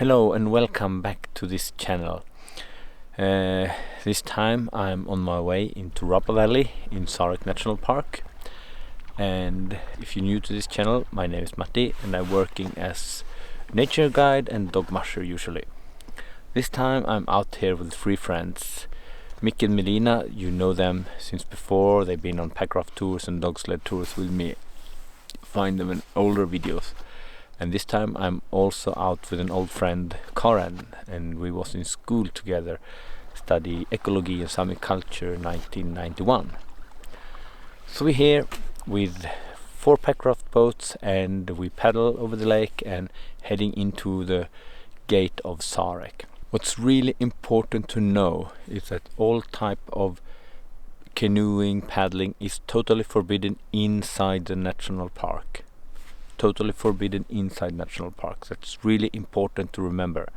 Hello and welcome back to this channel. This time I'm on my way into Rapavalley in Sarek National Park. And if you're new to this channel, my name is Matti and I'm working as nature guide and dog musher usually. This time I'm out here with three friends. Micke and Melina, you know them since before. They've been on PACKRAFT tours and dog sled tours with me. Find them in older videos. And this time I'm also out with an old friend, Karen, and we was in school together, study ecology and Sami culture 1991. So we're here with 4 packraft boats and we paddle over the lake and heading into the gate of Sarek. What's really important to know is that all type of canoeing, paddling is totally forbidden inside the national park. Totally forbidden inside national parks. That's really important to remember.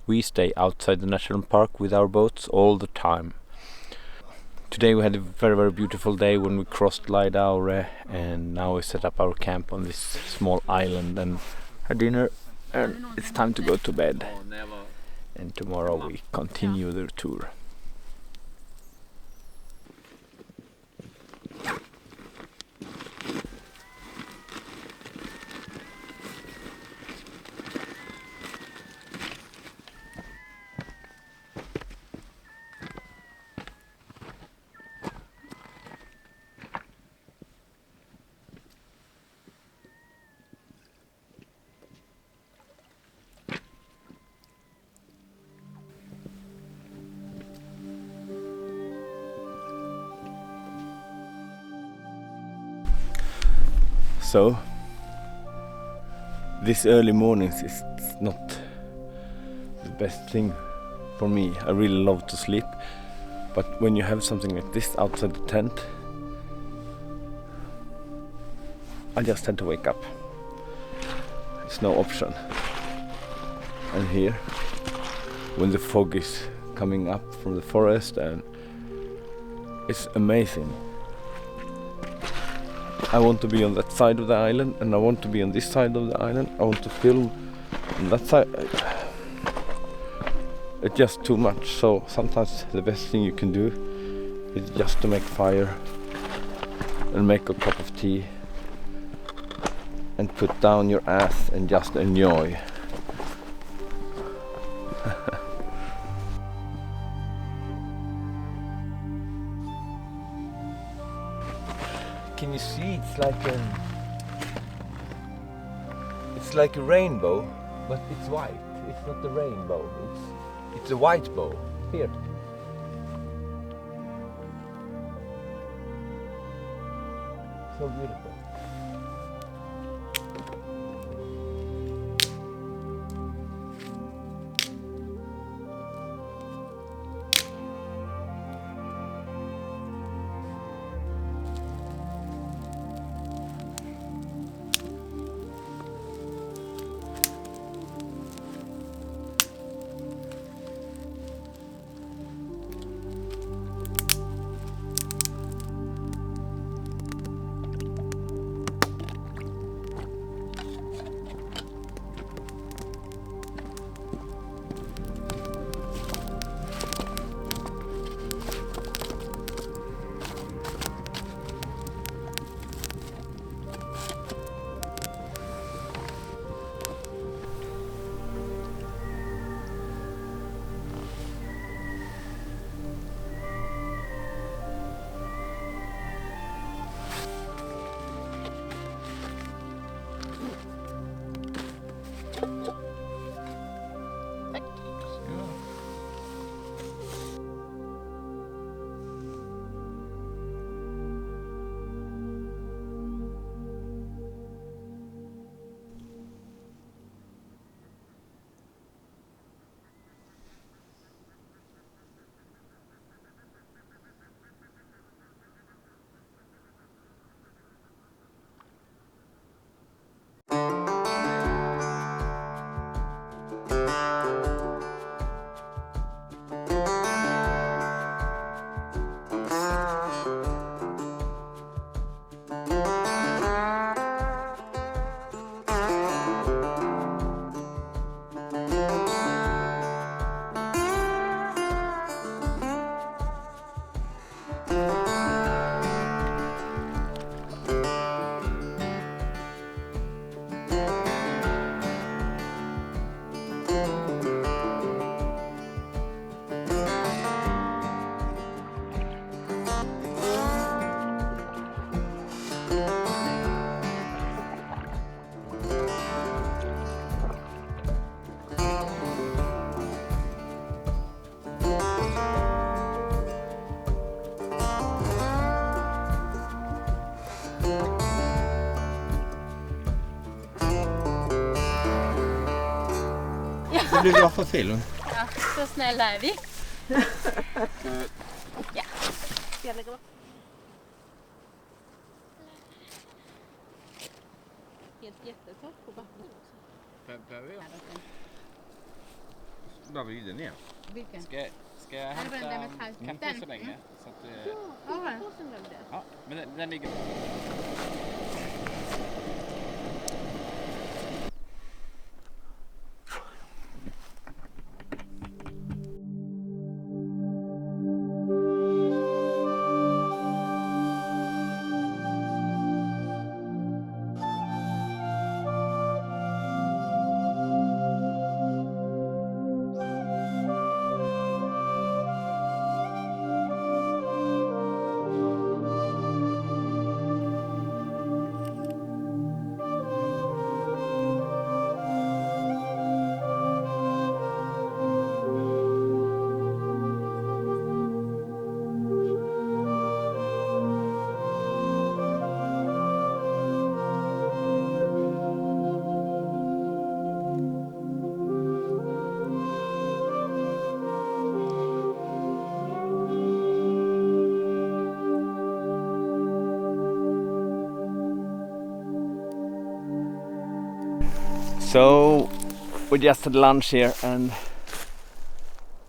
We stay outside the national park with our boats all the time. Today we had a very beautiful day when we crossed Rapadalen, and now we set up our camp on this small island and had dinner, and it's time to go to bed. And tomorrow we continue the tour. So, this early mornings is not the best thing for me. I really love to sleep, but when you have something like this outside the tent, I just had to wake up. It's no option. And here, when the fog is coming up from the forest, and it's amazing. I want to be on that side of the island and I want to be on this side of the island. I want to film on that side. It's just too much, so sometimes the best thing you can do is just to make fire and make a cup of tea and put down your ass and just enjoy. Can you see? It's like a rainbow, but it's white. It's not a rainbow. It's a white bow. Here. So beautiful. Det blir bra för film. Ja, så snälla är vi. Ja. Jag lägger upp. Jättetorrt på vattnet också. Behöver jag? Där var ju den igen. Vilken? Ska jag hämta kaffe så länge? Så att, ja, men den ligger... So we just had lunch here and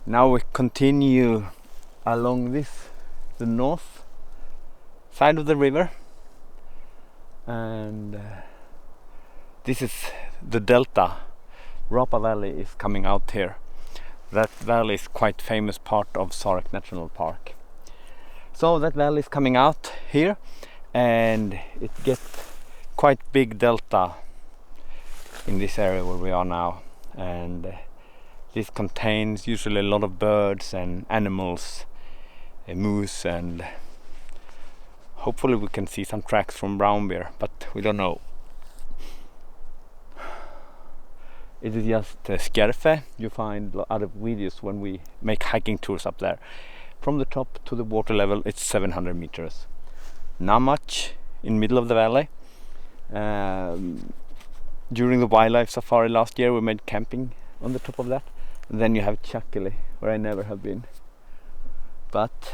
now we continue along the north side of the river, and this is the delta. Rapavalley is coming out here. That valley is quite famous part of Sarek National Park. So that valley is coming out here and it gets quite big delta in this area where we are now, and this contains usually a lot of birds and animals, a moose, and hopefully we can see some tracks from brown bear, but we don't know. It is just Skerfe. You find other videos when we make hiking tours up there. From the top to the water level it's 700 meters. Not much in middle of the valley. During the wildlife safari last year we made camping on the top of that, and then you have Chakeli where I never have been, but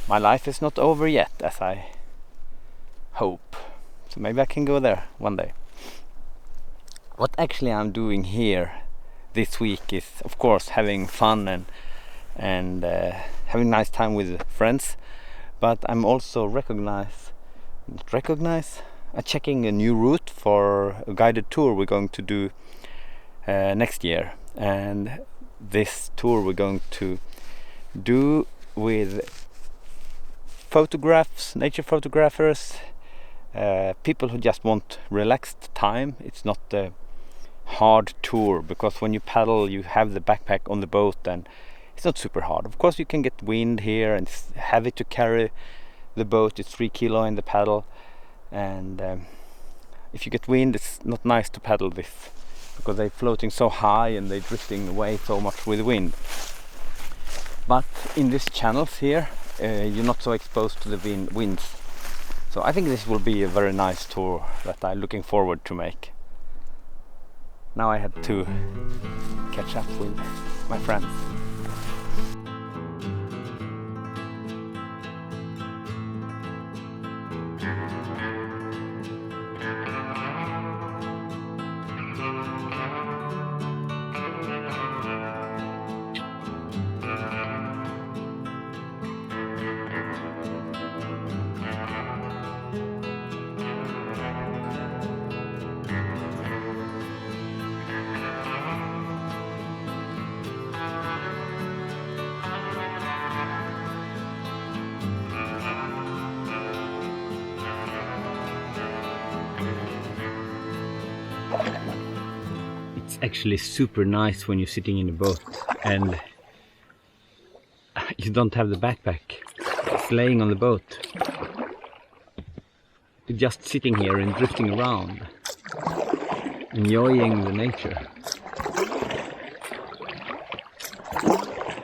my life is not over yet, as I hope, so maybe I can go there one day. What actually I'm doing here this week is of course having fun and having nice time with friends, but I'm also checking a new route for a guided tour we're going to do next year, and this tour we're going to do with photographs, nature photographers, people who just want relaxed time. It's not a hard tour because when you paddle you have the backpack on the boat and it's not super hard. Of course you can get wind here and it's heavy to carry the boat, it's 3 kilo in the paddle, and if you get wind it's not nice to paddle this because they're floating so high and they're drifting away so much with wind. But in these channels here you're not so exposed to the winds, so I think this will be a very nice tour that I'm looking forward to make. Now I had to catch up with my friends. It's actually super nice when you're sitting in a boat and you don't have the backpack. It's laying on the boat. You're just sitting here and drifting around, enjoying the nature.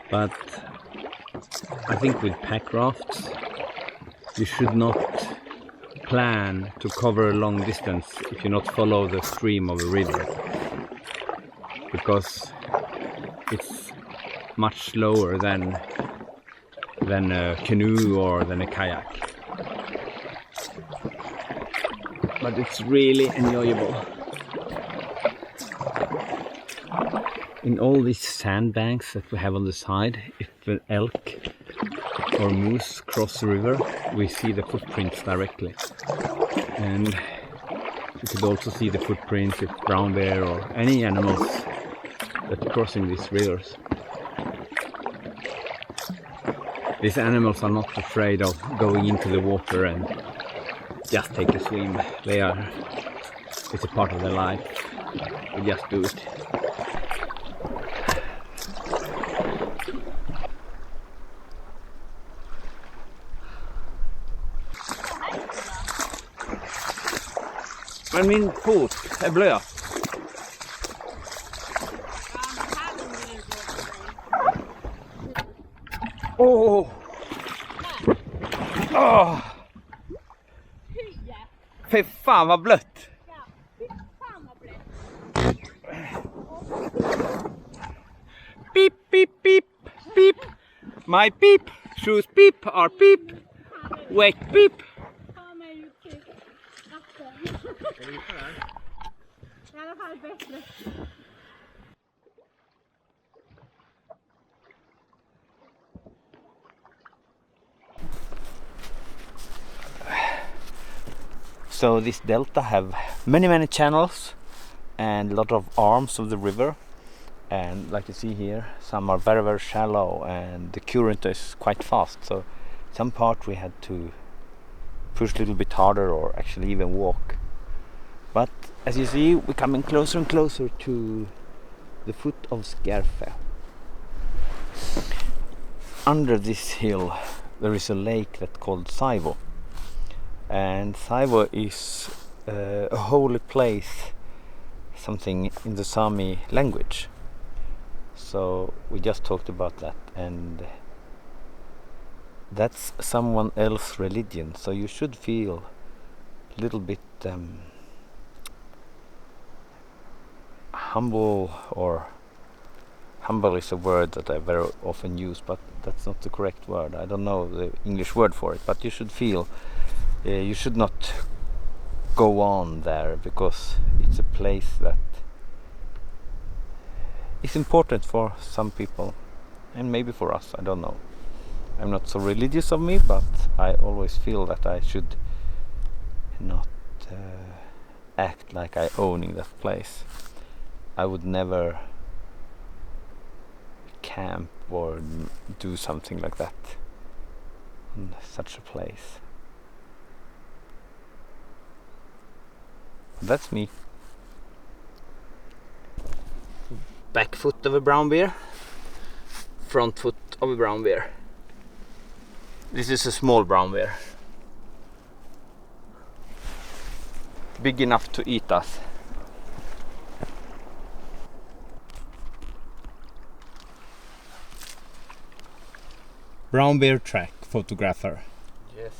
But I think with packrafts you should not plan to cover a long distance if you not follow the stream of a river. because it's much slower than a canoe or than a kayak. But it's really enjoyable. In all these sandbanks that we have on the side, if an elk or moose cross the river, we see the footprints directly. And you could also see the footprints if brown bear or any animals that are crossing these rivers. These animals are not afraid of going into the water and just take a swim. It's a part of their life. They just do it. Men min fot är blöt. Åh! Åh! Fy fan vad blött! Beep, beep, beep, beep. My beep, shoes beep, our beep. Wait, beep. I alla fall bättre. So this delta have many channels and a lot of arms of the river, and like you see here, some are very shallow and the current is quite fast, so some part we had to push a little bit harder or actually even walk. But as you see, we're coming closer and closer to the foot of Skarfe. Under this hill there is a lake that's called Saivo, and Saivo is a holy place, something in the Sami language. So we just talked about that, and that's someone else's religion, so you should feel a little bit humble, or humble is a word that I very often use, but that's not the correct word. I don't know the English word for it, but you should feel you should not go on there, because it's a place that is important for some people and maybe for us, I don't know. I'm not so religious of me, but I always feel that I should not act like I owning that place. I would never camp or do something like that in such a place. That's me. Back foot of a brown bear, front foot of a brown bear. This is a small brown bear, big enough to eat us. Brown bear track photographer. Yes.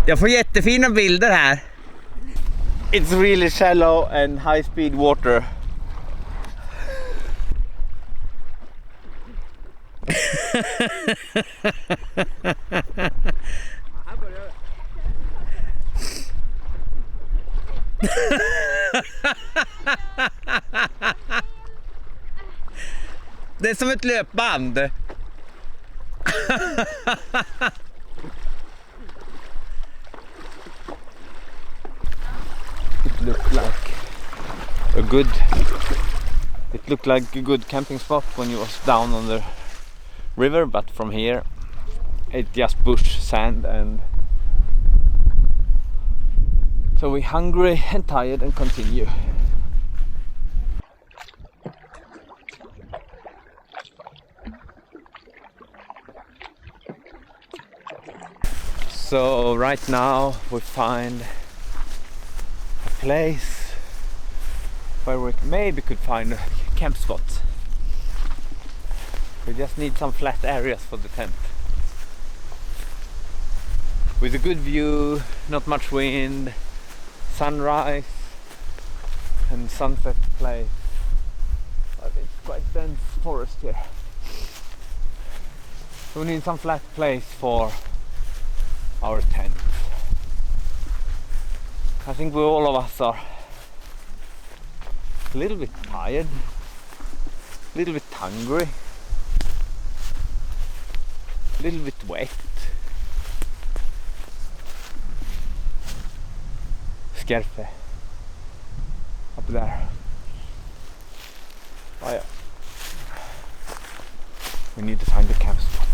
Jag får jättefina bilder här. It's really shallow and high speed water. Det är som ett löpband. It looked like a good camping spot when you was down on the river, but from here it's just bush, sand, and so we're hungry and tired and continue. So right now we find a place where we maybe could find a camp spot. We just need some flat areas for the tent. With a good view, not much wind, sunrise and sunset place. But it's quite dense forest here. So we need some flat place for our tent. I think all of us are a little bit tired, a little bit hungry, a little bit wet. Skerpe up there. Oh yeah. We need to find a camp spot.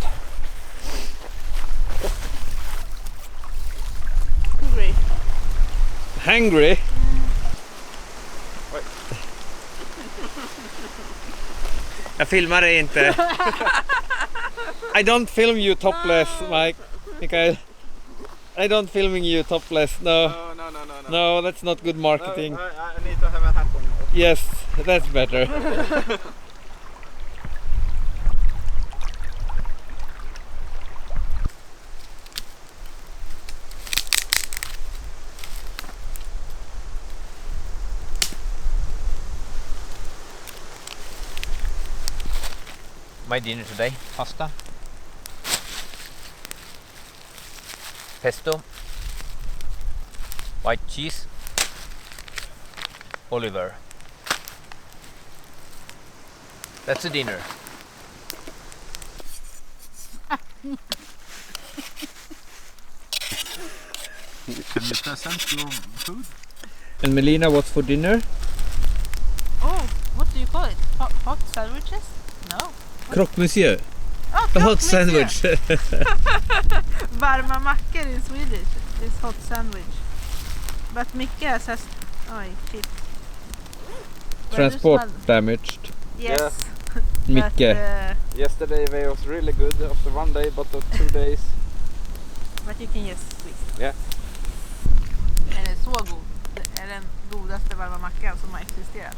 Hungry. Hungry? Jag filmar dig inte. I don't film you topless, Mikael. I don't filming you topless. No. No, that's not good marketing. I need to have a hat on. Yes, that's better. My dinner today, pasta, pesto, white cheese, Oliver. That's a dinner. Can you present your food? And Melina, what's for dinner? Oh, what do you call it? Hot sandwiches? No. Croque monsieur. Oh, A hot sandwich. Varma mackor in Swedish is hot sandwich. But Micke says, oh shit. Transport damaged. Yes. Micke. Yesterday it was really good after 1 day, but 2 days. But you can just squeeze. Yeah. Den är så god. Det är den godaste varma mackan som har existerat.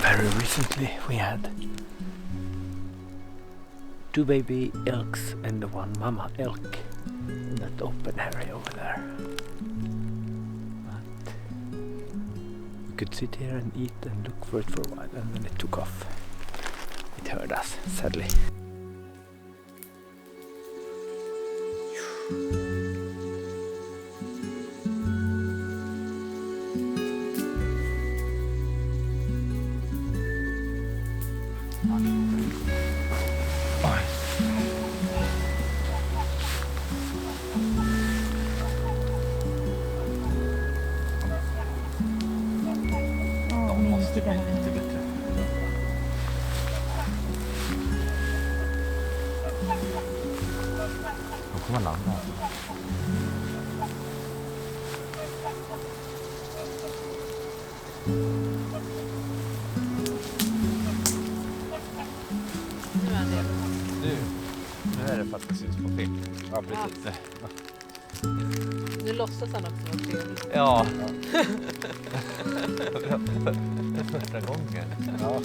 Very recently we had 2 baby elks and 1 mama elk in that open area over there. But we could sit here and eat and look for it for a while, and then it took off. It heard us, sadly. kommer landa. Nu är det för att det syns på film. Ja, precis. Ja. Nu låtsas han också vara trevlig. Ja. Det är första gången. Ja.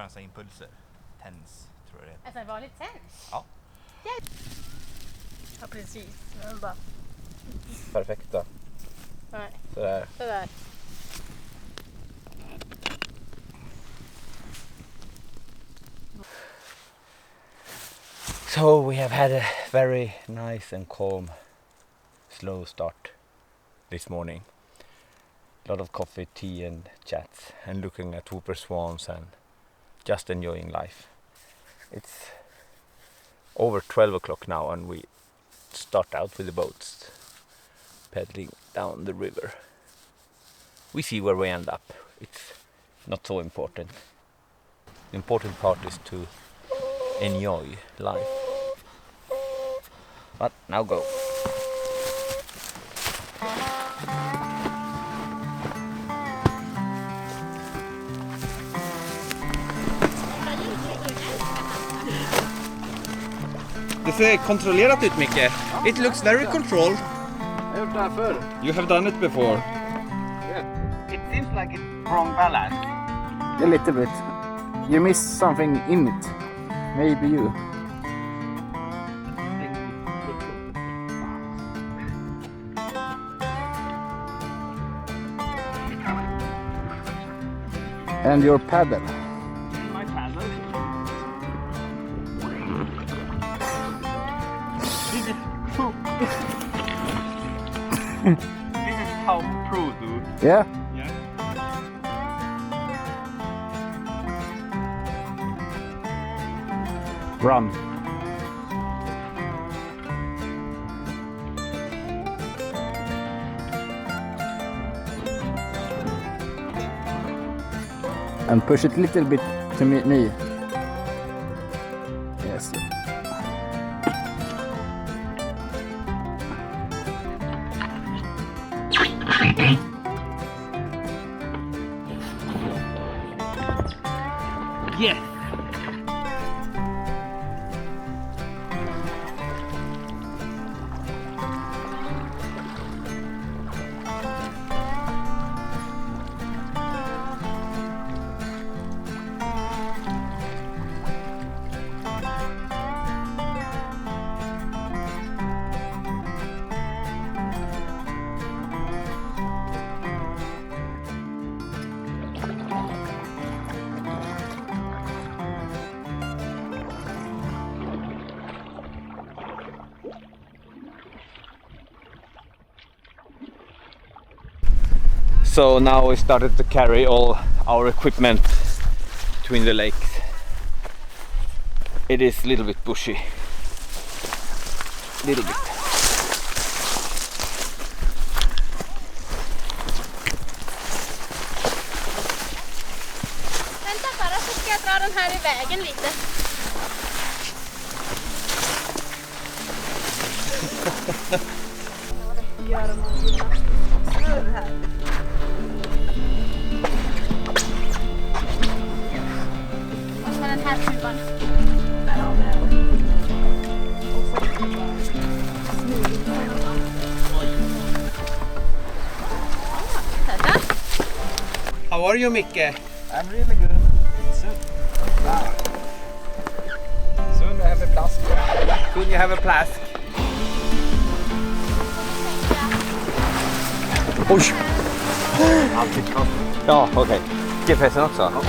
nervösa impulser. Tens, tror jag det är. Alltså en vanlig tens? Ja. Ja, precis. Men bara... Perfekta. Nej. Sådär. Sådär. So we have had a very nice and calm, slow start this morning. A lot of coffee, tea and chats and looking at whooper swans and just enjoying life. It's over 12 o'clock now and we start out with the boats paddling down the river. We see where we end up. It's not so important. The important part is to enjoy life. But now go. Det ser kontrollerat ut, Micke. It looks very controlled. Jag har gjort det här förr. You have done it before. It seems like it's wrong balance. A little bit. You missed something in it. Maybe you. And your paddle. My paddle. This is how pro do. Yeah. Yeah. Run. And push it a little bit to me. Yes. Yes. So now we started to carry all our equipment between the lakes. It is a little bit bushy. Little bit. Vänta bara så ska jag dra den här i vägen lite. Göra någon gymnastisk snurr här. Och så den här tuban. Där har vi den. Och så är det bara smidigt. How are you, Micke? I'm really good. Soon. Soon I have a flask. Soon you have a flask. Oj! Ja, okej. GPSen också? Ja.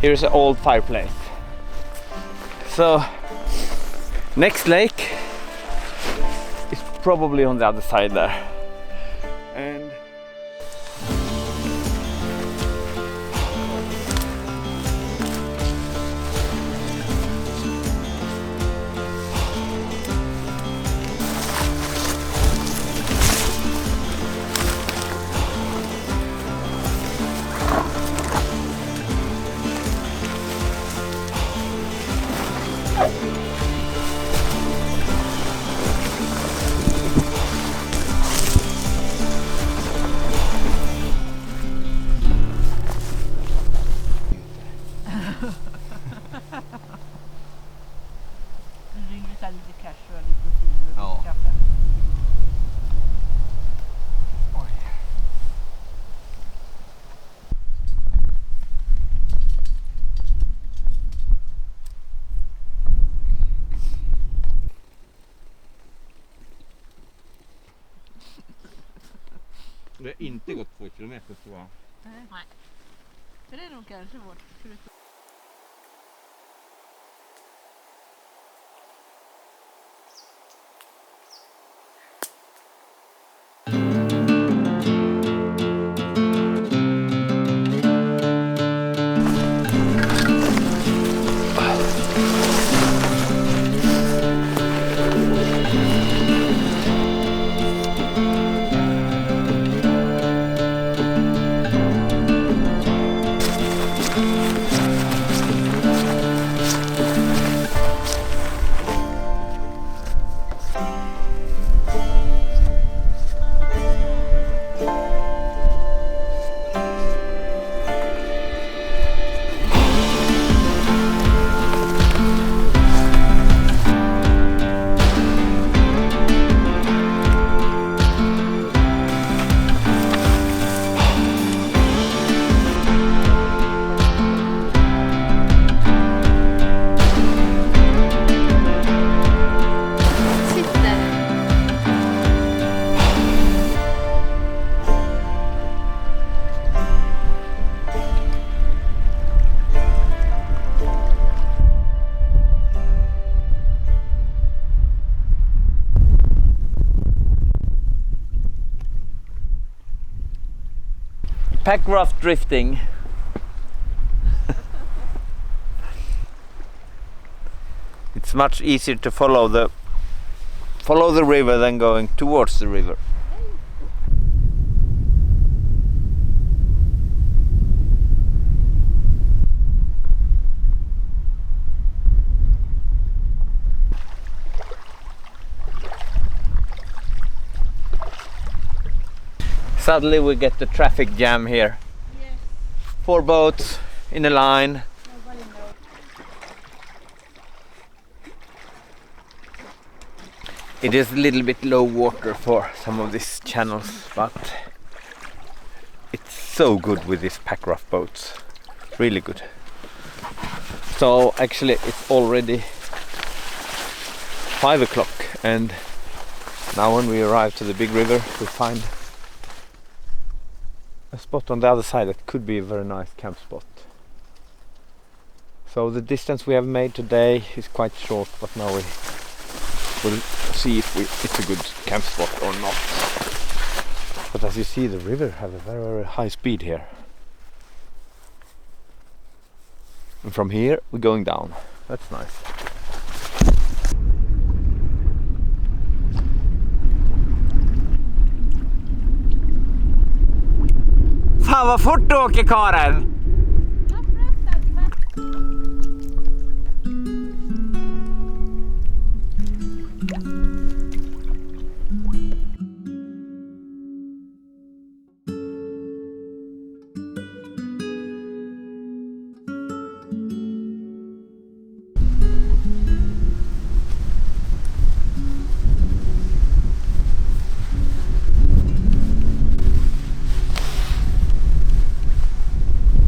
Here's an old fireplace. So, next lake is probably on the other side there. And lite casual, lite profil och Ja. lite kaffe. Det har inte gått 2 kilometer tror jag. Nej. Det är nog kanske vårt. Packraft drifting. It's much easier to follow the river than going towards the river. Suddenly we get the traffic jam here. Yes. 4 boats in a line. Nobody knows. It is a little bit low water for some of these channels, but it's so good with these packraft boats. Really good. So actually it's already 5 o'clock, and now when we arrive to the big river we find a spot on the other side that could be a very nice camp spot. So the distance we have made today is quite short, but now we will see if it's a good camp spot or not. But as you see, the river have a very, very high speed here. And from here we're going down. That's nice. Fan vad fort du åker, Karen!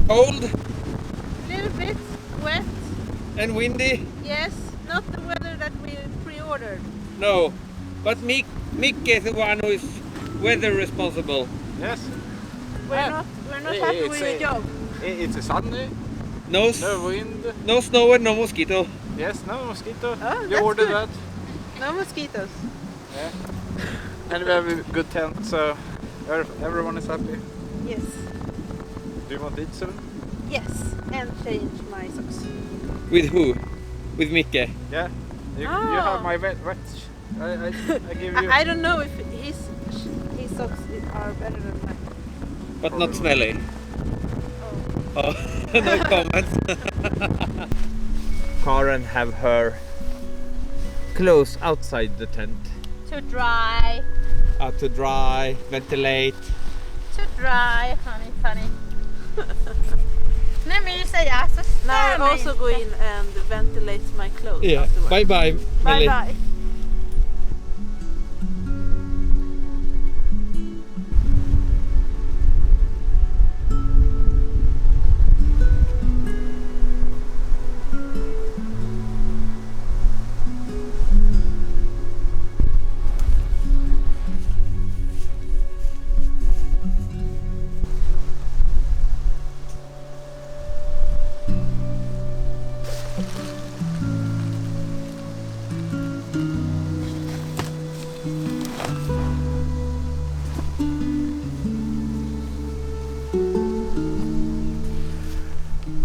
Cold Little bit wet. and windy? Yes, not the weather that we pre-ordered. No, but Micke is the one who is weather responsible. Yes. We're not happy with your job. It's a sunny, No, no wind. no snow and no mosquito. Yes, no mosquito. Oh, You that's ordered good. that. No mosquitoes. And we have a good tent, so everyone is happy. Yes. Do you want to eat soon? Yes. And change my socks. With who? With Micke? Yeah. You Ah. have my wet. I give you. I don't know if his socks are better than mine. But not smelly. Oh. Oh, no comments. Karen have her clothes outside the tent. To dry. To dry, ventilate. To dry, honey. Nej men säga så Now I also go in and ventilate my clothes Yeah. afterwards. Bye bye, Bye Melly. bye.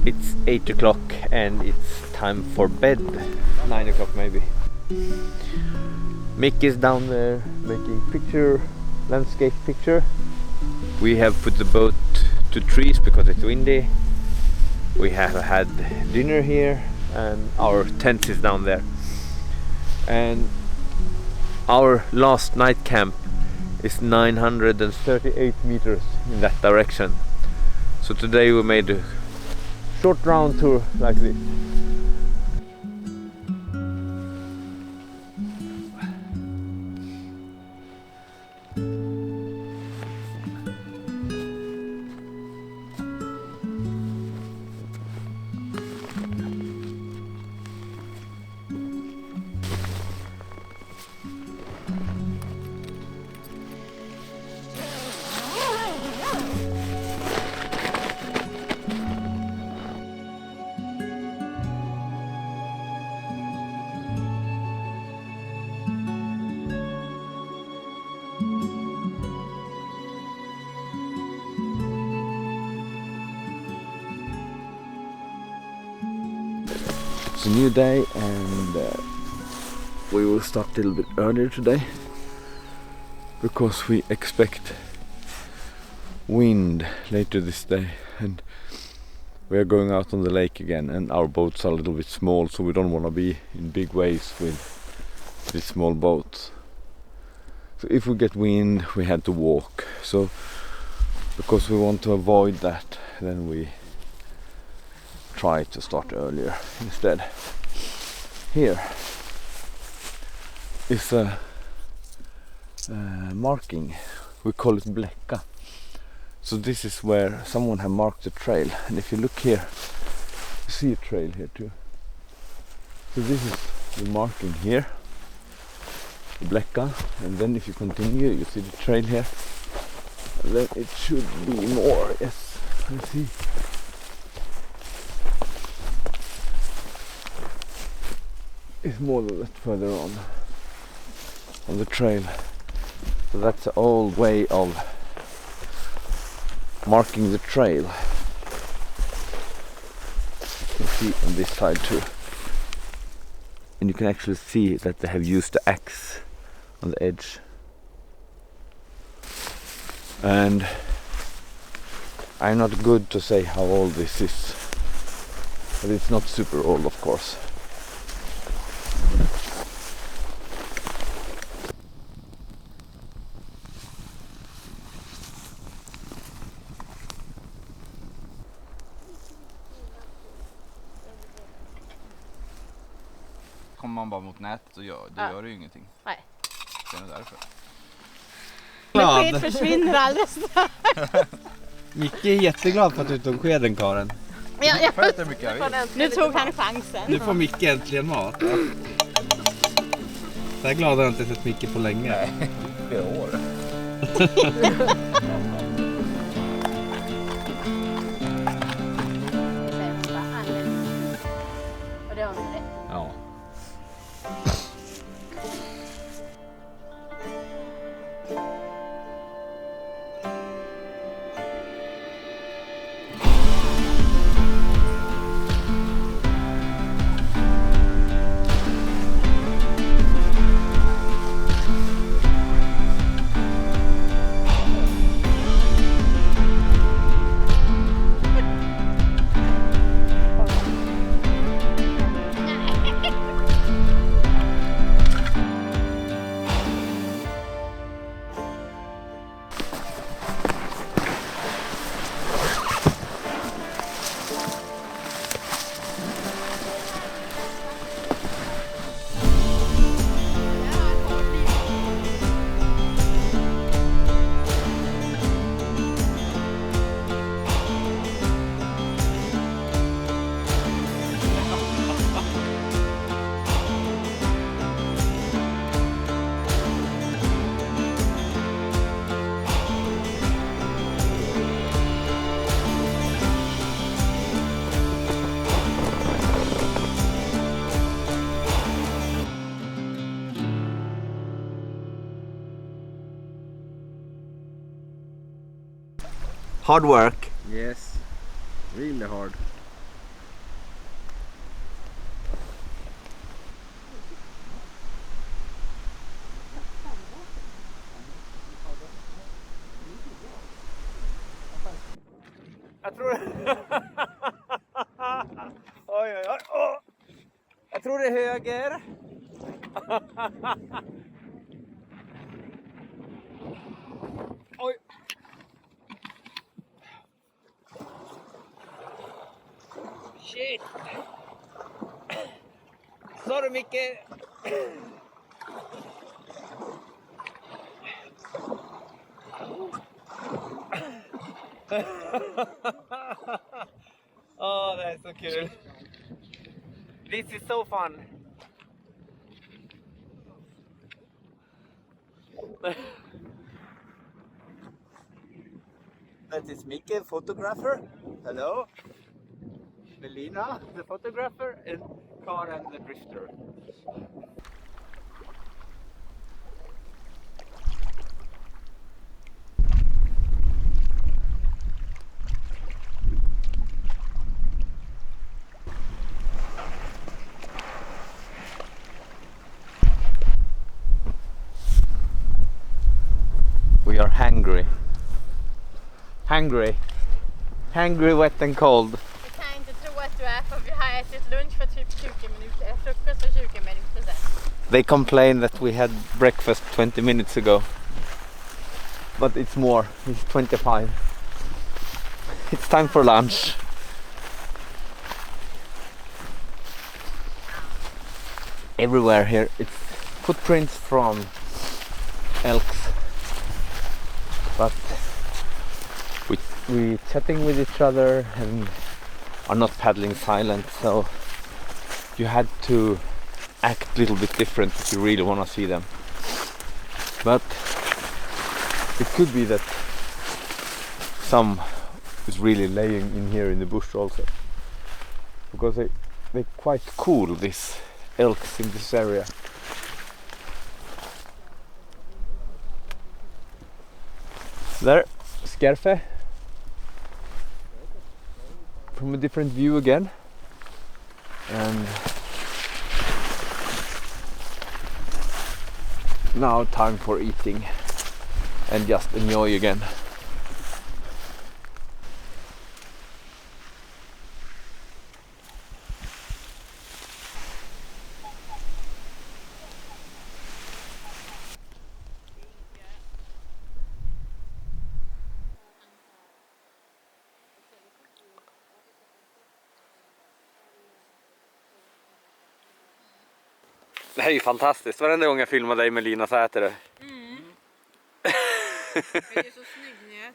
It's 8 o'clock and it's time for bed. 9 o'clock maybe. Micke is down there making landscape picture. We have put the boat to trees because it's windy. We have had dinner here and our tent is down there. And our last night camp is 938 meters in that direction. So today we made a short round tour like this. It's a new day and we will start a little bit earlier today because we expect wind later this day, and we are going out on the lake again, and our boats are a little bit small, so we don't want to be in big waves with these small boats. So if we get wind we had to walk, so because we want to avoid that then we try to start earlier instead. Here is a marking, we call it blecka. So this is where someone have marked the trail, and if you look here you see a trail here too. So this is the marking here, the blecka, and then if you continue you see the trail here, and then it should be more. Yes, let's see. It's more than that further on the trail. So that's the old way of marking the trail. You can see on this side too. And you can actually see that they have used the axe on the edge. And I'm not good to say how old this is, but it's not super old of course. Kommer man bara mot nätet och gör det ju ingenting. Nej. Det är nog därför. Men sked försvinner alldeles. Micke är jätteglad för att du tog skeden, Karen. Ja. Får jag inte mycket jag vill. Nu tog han chansen. Nu får Micke äntligen mat. Så jag glad att jag inte sett Micke på länge. Nej, flera år. Och det har ni rätt. Ja. Hard work. Yes. Really hard. Jag tror... oj, oj, oj. Åh. Jag tror det är höger. Oj. Shit. Sorry, Micke. Oh, that's so cool. This is so fun. That is Micke, photographer. Hello. Melina, the photographer, and Karen, the drifter. We are hungry. Hungry, wet and cold. Jag kan inte tro att du är, för vi har ätit lunch för typ 20 minuter, frukost för 20 minuter sedan. They complain that we had breakfast 20 minutes ago. But it's more, it's 25. It's time for lunch. Everywhere here, it's footprints from elks. But we chatting with each other and are not paddling silent, so you had to act a little bit different if you really want to see them. But it could be that some is really laying in here in the bush also, because they're quite cool, these elks in this area. There, Skerfe, from a different view again, and now time for eating and just enjoy again. Det här är ju fantastiskt. Varenda gång jag filmar dig Melina så äter det. Det är så snygg nät.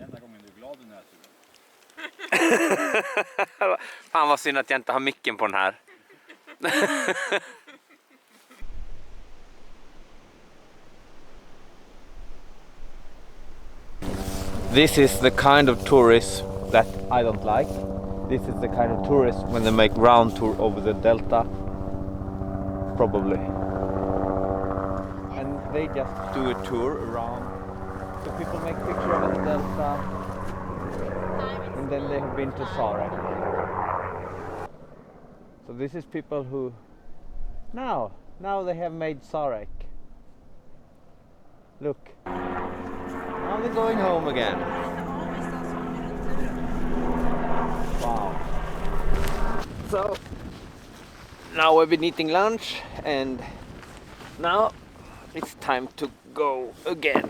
Enda gången du är glad i näturen. Fan vad synd att jag inte har micken på den här. This is the kind of tourist that I don't like. This is the kind of tourist when they make round tour over the delta, probably. And they just do a tour around. So people make pictures of the delta, and then they have been to Sarek. So this is people who now they have made Sarek. Look. Now they're going home again. Wow. So now we've been eating lunch and now it's time to go again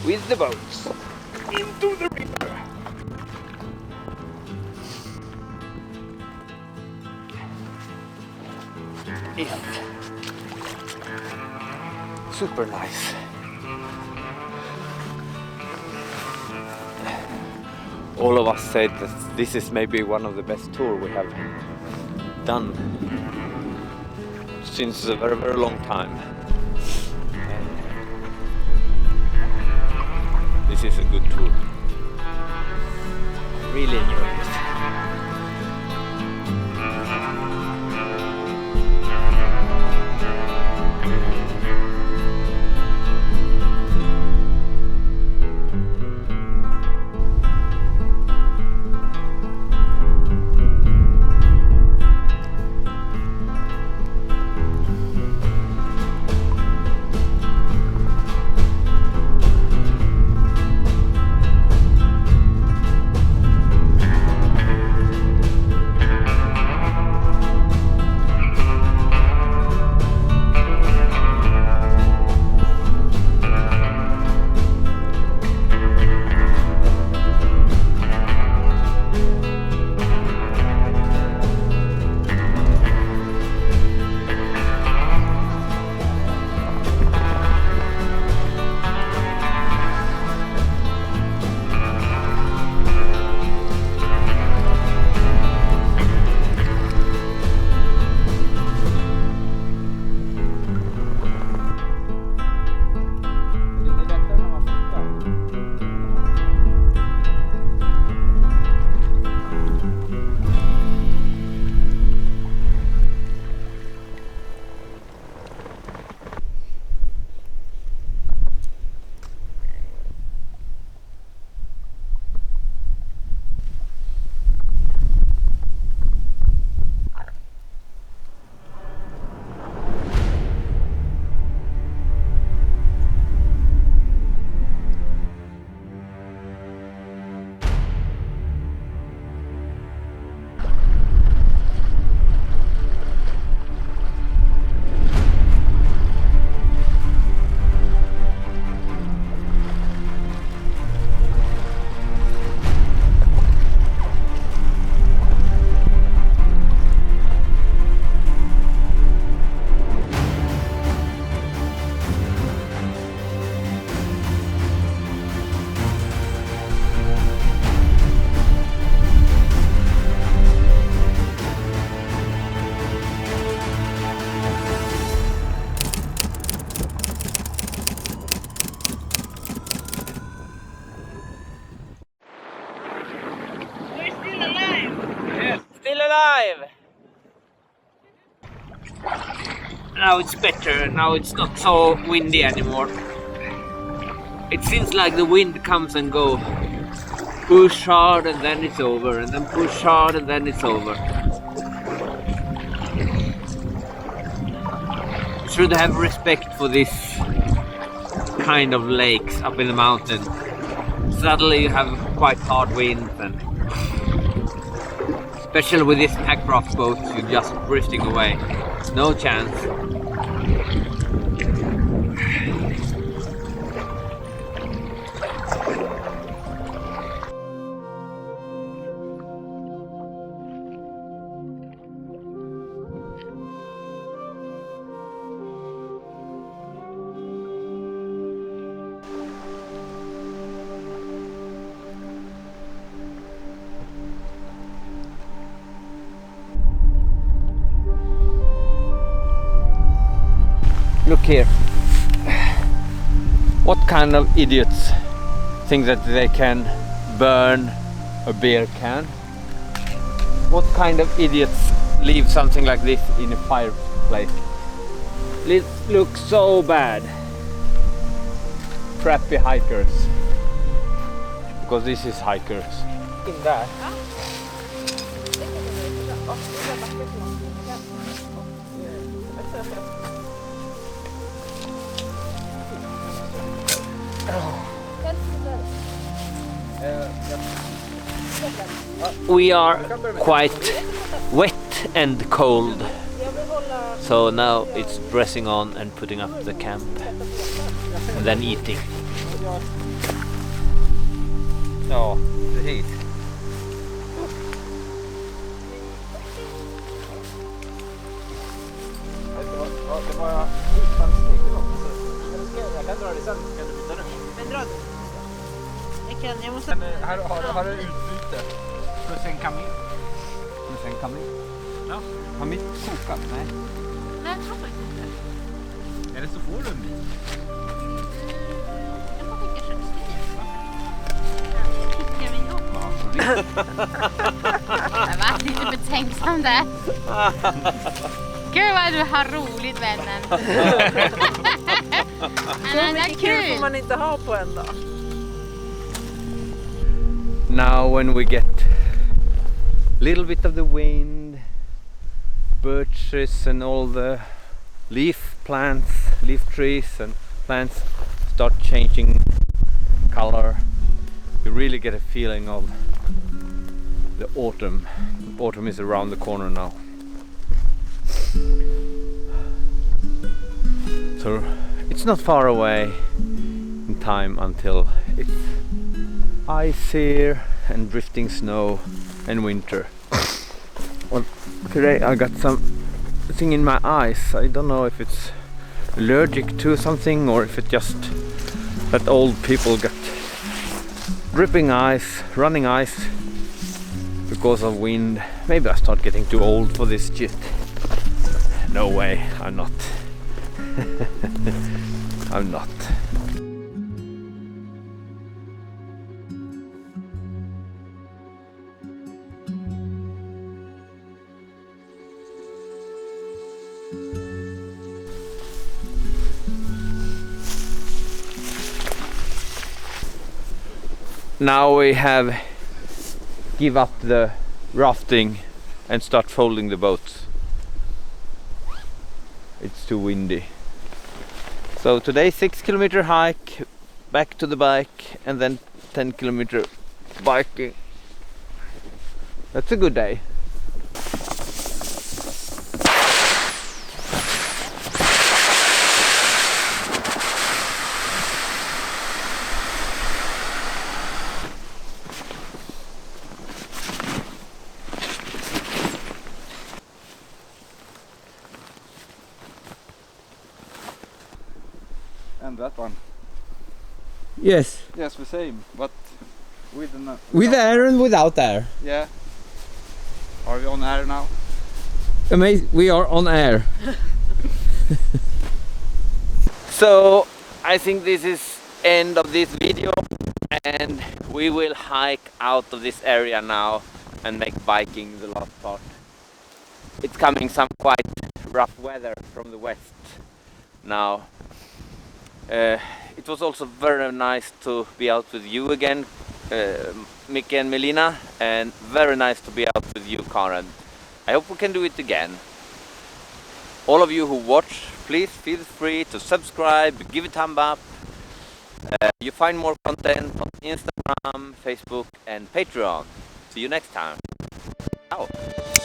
with the boats into the river. It's super nice. All of us said that this is maybe one of the best tours we have done since a very, very long time. And this is a good tour. Really enjoy it. now it's better. Now it's not so windy anymore. It seems like the wind comes and goes. Push hard and then it's over, and then push hard and then it's over. Should have respect for this kind of lakes up in the mountain. Suddenly you have quite hard winds, and especially with this packraft boat, you're just drifting away. No chance. Look here. What kind of idiots think that they can burn a beer can? What kind of idiots leave something like this in a fireplace? It looks so bad. Crappy hikers. Because this is hikers. In that. We are quite wet and cold, so now it's dressing on and putting up the camp and then eating. Ja, precis. Det var jag kan dra det sen, kan du byta nu? Men dra du. Jag måste... Har du utbyte? Plus en kamin. Plus en kamin? Ja. Har mitt kokat? Nej. Nej, jag tror faktiskt inte. Eller så får du en bit. Jag får skicka köksbit. Skicka mig jobb. Jag var lite betänksam där. Gud vad du har roligt, vännen. Så mycket kul får man inte ha på en dag. Now when we get a little bit of the wind, birches and all the leaf trees and plants start changing color, you really get a feeling of the autumn. Autumn is around the corner now. So it's not far away in time until it's ice here and drifting snow and winter. Well, today I got something in my eyes. I don't know if it's allergic to something or if it's just that old people got dripping ice, running ice because of wind. Maybe I start getting too old for this shit. No way, I'm not. I'm not. Now we have give up the rafting and start folding the boats. It's too windy. So today 6-kilometer hike back to the bike and then 10-kilometer biking. That's a good day. And that one. Yes. Yes, the same, but with an, With air and without air. Yeah. Are we on air now? Amazing. We are on air. So I think this is end of this video, and we will hike out of this area now and make biking the last part. It's coming some quite rough weather from the west now. It was also very nice to be out with you again, Micke and Melina, and very nice to be out with you, Karen. I hope we can do it again. All of you who watch, please feel free to subscribe, give a thumb up. You find more content on Instagram, Facebook and Patreon. See you next time. Ciao.